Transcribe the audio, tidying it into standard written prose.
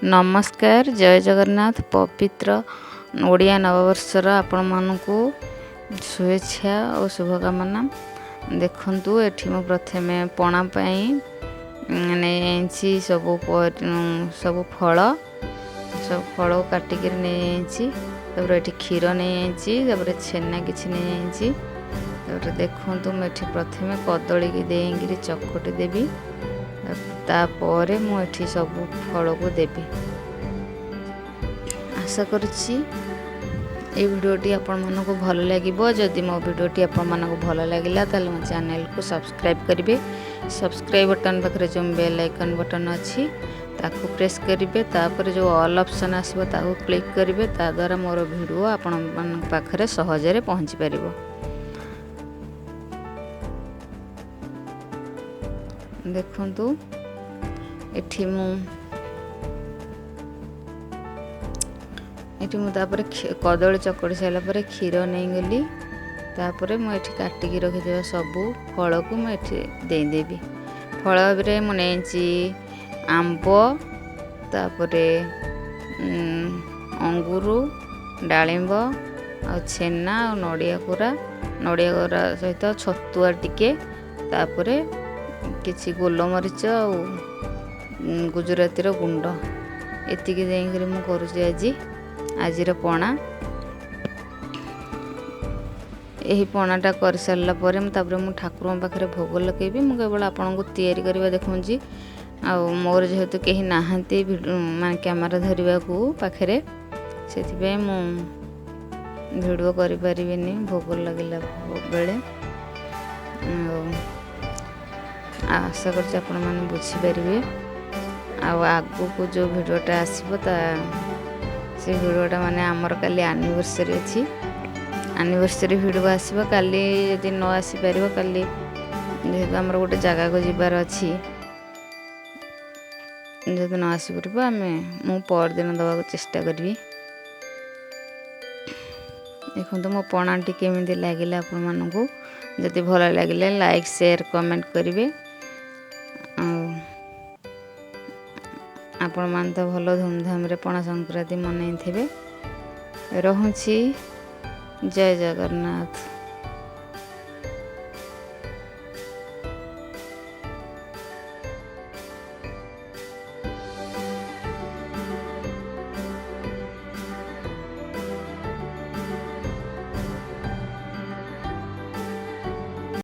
नमस्कार जय जगन्नाथ पवित्र ओडिया नववर्षर आपण मानकु शुभेच्छा और शुभकामना। देखंतु एठी मो प्रथमे पणा पई नेछि सब फल काटिक नहीं एठी क्षीर नहीं छेना किछि नहीं। देखंतु मुझे प्रथमे कदली की देंगी चकटी देवी तापर मुझे सब फल को देवी। आशा करुच्ची ये भिडियोटी आपण मानक भल लगे। जदि मो भिडियोटी आपण मानक भल लगिला ताले मो चैनल को सब्सक्राइब करेंगे। सब्सक्राइब बटन पाखे जो बेल आइकन बटन अच्छी ताकू प्रेस करेंगे। तापर जो ऑल ऑप्शन आसो ताकू क्लिक करेंगे। ता द्वारा मोर भिडियो आपण पाखे सहजरे पहुँची पार। देखंतु एठी मु तापर कदली चकड़ी सारा पर क्षीर नहीं गली तापर मुझे काटिक रखिथ सबू फल को मुझे देदेवी। फल भाव मुझे आंब तापर अंगूर डालिंब आ छेना और नड़िया कोरा सहित छतुआ टिके तापर किसी गोलमरीच और गुजराती गुंड एतिक देकर मु करुँच आजिर पणा। यही पणाटा कर सारा पर मुझे ठाकुर पाखे भोग लगेबी। मु केवल आपन को तैयारी करवा देखुँगी आ मोर जेहेतु कहीं नहांती मान कैमरा धरवा को पाखे से मु भिडियो करें भोग लगे बेले। आशा कर आपण मैंने बुझीपारे। आगू को जो भिडियोटा आसो से भिडियोटा माने आमर काली एनिवर्सरी अच्छी एनिवर्सरी भिडियो आसो काली यदि न आसीपर काली जेहेतु आमर गोटे जगह को जीवार अच्छी जेहेतु न आसीपर आम मु परदिन दवा चेष्टा करी। देखो मो पणाटी केमी लगे आपण मानू जदि भल लगे लाइक शेयर कमेंट करेंगे। आपण मान तो भल धूमधाम रे पणा संक्रांति मनई थे। रहूँ जय जगन्नाथ।